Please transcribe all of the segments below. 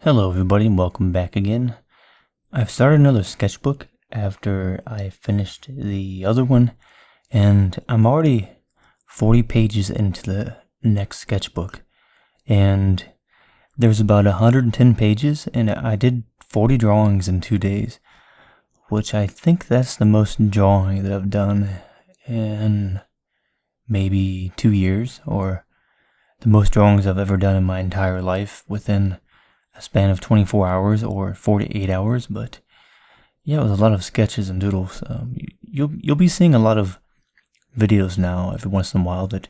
Hello everybody and welcome back again. I've started another sketchbook after I finished the other one, and I'm already 40 pages into the next sketchbook, and there's about 110 pages, and I did 40 drawings in 2 days, which I think that's the most drawing that I've done in maybe 2 years, or the most drawings I've ever done in my entire life within a span of 24 hours or 48 hours. But yeah, it was a lot of sketches and doodles. You'll be seeing a lot of videos now every once in a while that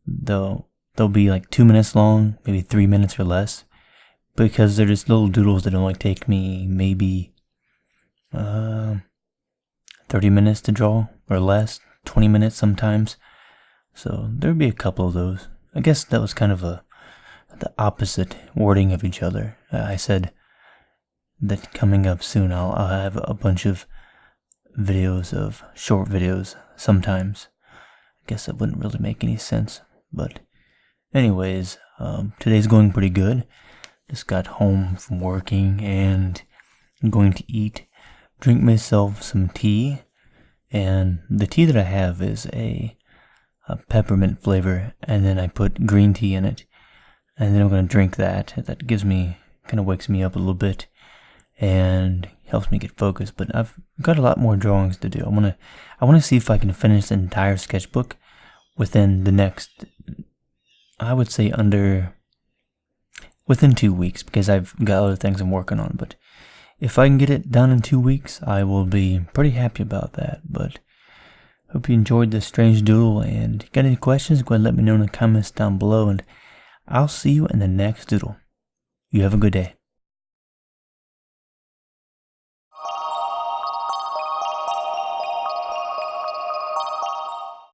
they'll be like 2 minutes long, maybe 3 minutes or less, because they're just little doodles that only take me maybe 30 minutes to draw or less, 20 minutes sometimes. So there'll be a couple of those. I guess that was kind of the opposite wording of each other. I said that coming up soon I'll have a bunch of videos, of short videos sometimes. I guess that wouldn't really make any sense, but anyways, today's going pretty good. Just got home from working and I'm going to drink myself some tea, and the tea that I have is a peppermint flavor, and then I put green tea in it. And then I'm going to drink that. That gives me, kind of wakes me up a little bit and helps me get focused. But I've got a lot more drawings to do. I want to see if I can finish the entire sketchbook within the next, I would say within 2 weeks, because I've got other things I'm working on. But if I can get it done in 2 weeks, I will be pretty happy about that. But hope you enjoyed this strange doodle, and got any questions, go ahead and let me know in the comments down below, and I'll see you in the next doodle. You have a good day.